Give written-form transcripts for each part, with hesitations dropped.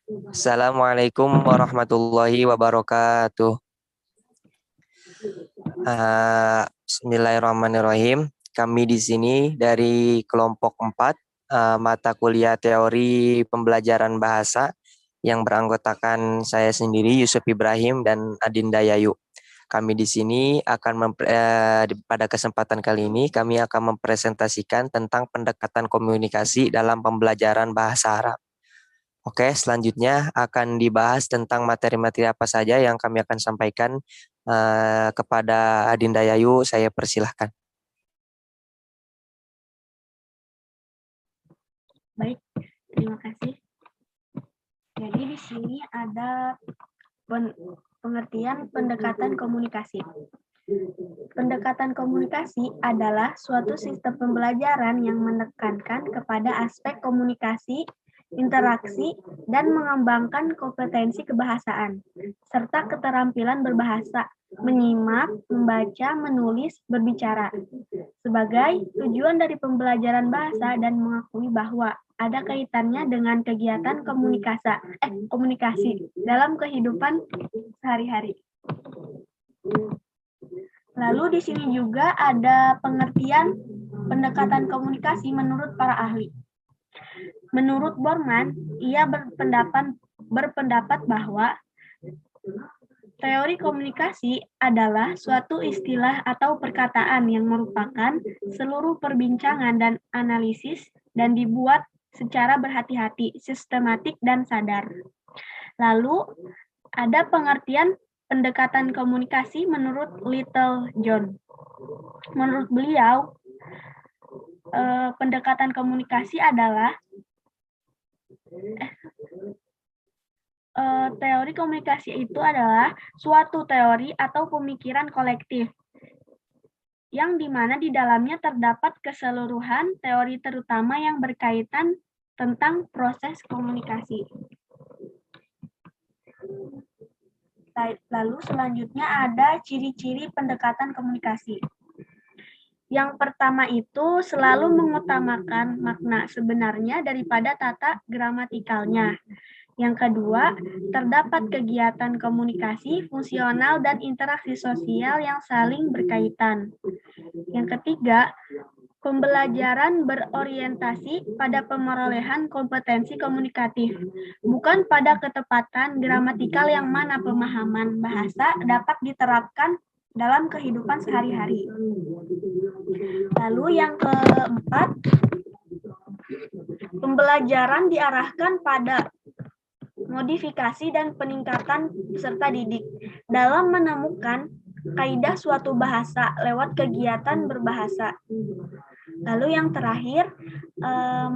Assalamualaikum warahmatullahi wabarakatuh. Bismillahirrahmanirrahim. Kami di sini dari kelompok 4 mata kuliah teori pembelajaran bahasa yang beranggotakan saya sendiri Yusuf Ibrahim dan Adinda Yayu. Kami di sini pada kesempatan kali ini kami akan mempresentasikan tentang pendekatan komunikasi dalam pembelajaran bahasa Arab. Oke, selanjutnya akan dibahas tentang materi-materi apa saja yang kami akan sampaikan kepada Adinda Yayu. Saya persilahkan. Baik, terima kasih. Jadi di sini ada pengertian pendekatan komunikasi. Pendekatan komunikasi adalah suatu sistem pembelajaran yang menekankan kepada aspek komunikasi, interaksi, dan mengembangkan kompetensi kebahasaan, serta keterampilan berbahasa, menyimak, membaca, menulis, berbicara. Sebagai tujuan dari pembelajaran bahasa dan mengakui bahwa ada kaitannya dengan kegiatan komunikasi dalam kehidupan sehari-hari. Lalu di sini juga ada pengertian pendekatan komunikasi menurut para ahli. Menurut Borman, ia berpendapat bahwa teori komunikasi adalah suatu istilah atau perkataan yang merupakan seluruh perbincangan dan analisis dan dibuat secara berhati-hati, sistematik, dan sadar. Lalu ada pengertian pendekatan komunikasi menurut Little John. Menurut beliau, pendekatan komunikasi adalah teori komunikasi itu adalah suatu teori atau pemikiran kolektif yang dimana di dalamnya terdapat keseluruhan teori terutama yang berkaitan tentang proses komunikasi. Lalu selanjutnya ada ciri-ciri pendekatan komunikasi. Yang pertama itu selalu mengutamakan makna sebenarnya daripada tata gramatikalnya. Yang kedua, terdapat kegiatan komunikasi, fungsional, dan interaksi sosial yang saling berkaitan. Yang ketiga, pembelajaran berorientasi pada pemerolehan kompetensi komunikatif, bukan pada ketepatan gramatikal yang mana pemahaman bahasa dapat diterapkan dalam kehidupan sehari-hari. Lalu yang keempat, pembelajaran diarahkan pada modifikasi dan peningkatan peserta didik dalam menemukan kaidah suatu bahasa lewat kegiatan berbahasa. Lalu yang terakhir,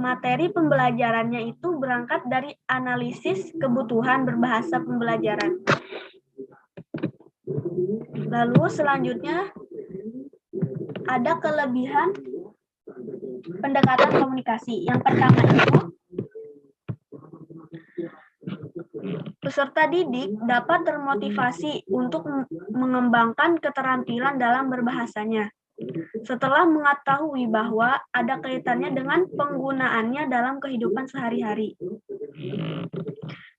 materi pembelajarannya itu berangkat dari analisis kebutuhan berbahasa pembelajaran. Lalu selanjutnya ada kelebihan pendekatan komunikasi. Yang pertama itu, peserta didik dapat termotivasi untuk mengembangkan keterampilan dalam berbahasanya setelah mengetahui bahwa ada kaitannya dengan penggunaannya dalam kehidupan sehari-hari.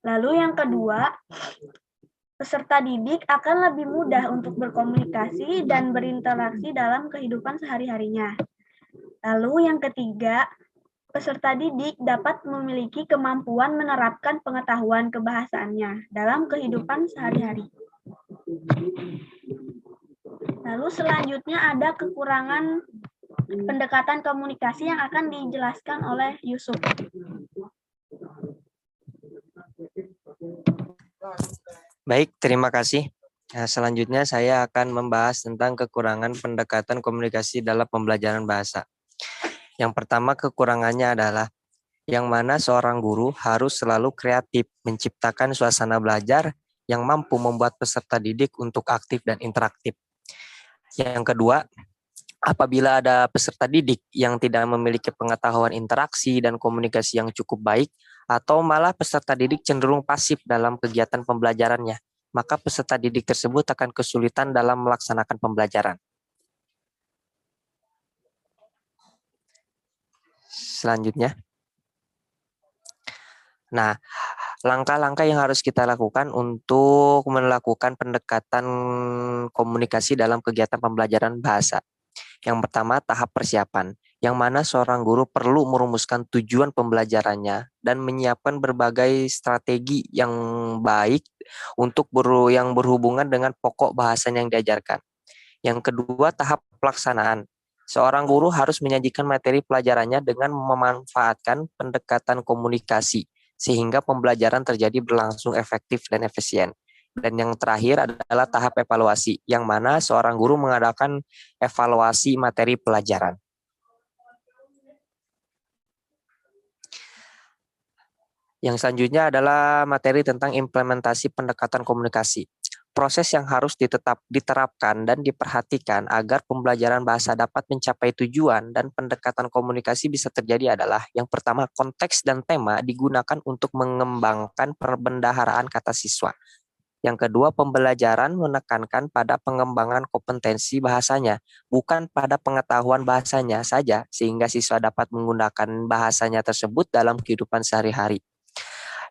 Lalu yang kedua, peserta didik akan lebih mudah untuk berkomunikasi dan berinteraksi dalam kehidupan sehari-harinya. Lalu yang ketiga, peserta didik dapat memiliki kemampuan menerapkan pengetahuan kebahasaannya dalam kehidupan sehari-hari. Lalu selanjutnya ada kekurangan pendekatan komunikasi yang akan dijelaskan oleh Yusuf. Baik, terima kasih. Selanjutnya saya akan membahas tentang kekurangan pendekatan komunikasi dalam pembelajaran bahasa. Yang pertama kekurangannya adalah yang mana seorang guru harus selalu kreatif menciptakan suasana belajar yang mampu membuat peserta didik untuk aktif dan interaktif. Yang kedua, apabila ada peserta didik yang tidak memiliki pengetahuan interaksi dan komunikasi yang cukup baik, atau malah peserta didik cenderung pasif dalam kegiatan pembelajarannya, maka peserta didik tersebut akan kesulitan dalam melaksanakan pembelajaran. Selanjutnya. Nah, Langkah-langkah yang harus kita lakukan untuk melakukan pendekatan komunikasi dalam kegiatan pembelajaran bahasa. Yang pertama, tahap persiapan, yang mana seorang guru perlu merumuskan tujuan pembelajarannya dan menyiapkan berbagai strategi yang baik untuk yang berhubungan dengan pokok bahasan yang diajarkan. Yang kedua, tahap pelaksanaan. Seorang guru harus menyajikan materi pelajarannya dengan memanfaatkan pendekatan komunikasi, sehingga pembelajaran terjadi berlangsung efektif dan efisien. Dan yang terakhir adalah tahap evaluasi, yang mana seorang guru mengadakan evaluasi materi pelajaran. Yang selanjutnya adalah materi tentang implementasi pendekatan komunikasi. Proses yang harus diterapkan dan diperhatikan agar pembelajaran bahasa dapat mencapai tujuan dan pendekatan komunikasi bisa terjadi adalah yang pertama, konteks dan tema digunakan untuk mengembangkan perbendaharaan kata siswa. Yang kedua, pembelajaran menekankan pada pengembangan kompetensi bahasanya, bukan pada pengetahuan bahasanya saja, sehingga siswa dapat menggunakan bahasanya tersebut dalam kehidupan sehari-hari.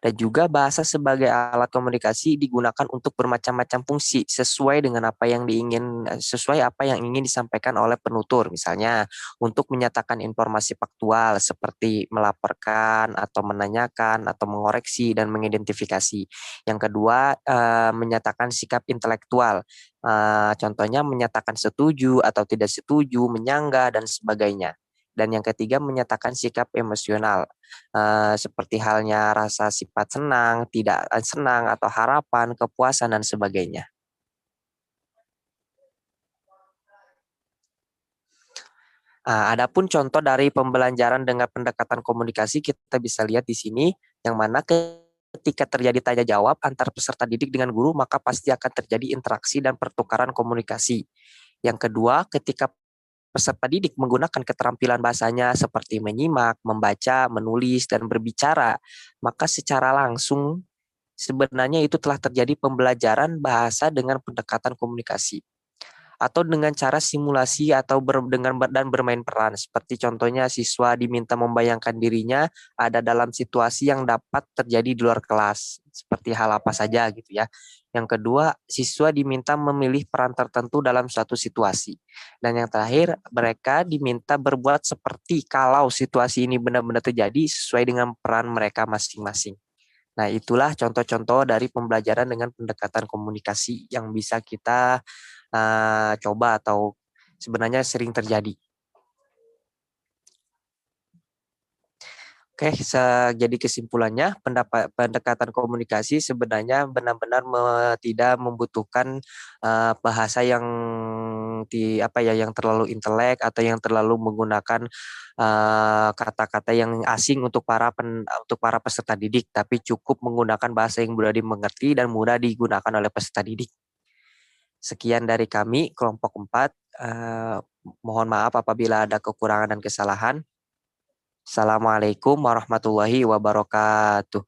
Dan juga bahasa sebagai alat komunikasi digunakan untuk bermacam-macam fungsi sesuai dengan sesuai apa yang ingin disampaikan oleh penutur. Misalnya untuk menyatakan informasi faktual seperti melaporkan atau menanyakan atau mengoreksi dan mengidentifikasi. Yang kedua, menyatakan sikap intelektual. Contohnya menyatakan setuju atau tidak setuju, menyanggah dan sebagainya. Dan yang ketiga, menyatakan sikap emosional, seperti halnya rasa sifat senang, tidak senang, atau harapan, kepuasan, dan sebagainya. Adapun contoh dari pembelajaran dengan pendekatan komunikasi kita bisa lihat di sini, yang mana ketika terjadi tanya jawab antar peserta didik dengan guru, maka pasti akan terjadi interaksi dan pertukaran komunikasi. Yang kedua, ketika peserta didik menggunakan keterampilan bahasanya seperti menyimak, membaca, menulis, dan berbicara, maka secara langsung sebenarnya itu telah terjadi pembelajaran bahasa dengan pendekatan komunikasi atau dengan cara simulasi atau dan bermain peran. Seperti contohnya siswa diminta membayangkan dirinya ada dalam situasi yang dapat terjadi di luar kelas. Seperti hal apa saja gitu ya. Yang kedua, siswa diminta memilih peran tertentu dalam suatu situasi. Dan yang terakhir, mereka diminta berbuat seperti kalau situasi ini benar-benar terjadi sesuai dengan peran mereka masing-masing. Nah, itulah contoh-contoh dari pembelajaran dengan pendekatan komunikasi yang bisa kita coba atau sebenarnya sering terjadi. Oke, jadi kesimpulannya, pendekatan komunikasi sebenarnya benar-benar tidak membutuhkan bahasa yang yang terlalu intelek atau yang terlalu menggunakan kata-kata yang asing untuk para peserta didik, tapi cukup menggunakan bahasa yang mudah dimengerti dan mudah digunakan oleh peserta didik. Sekian dari kami, kelompok 4. Mohon maaf apabila ada kekurangan dan kesalahan. Assalamualaikum warahmatullahi wabarakatuh.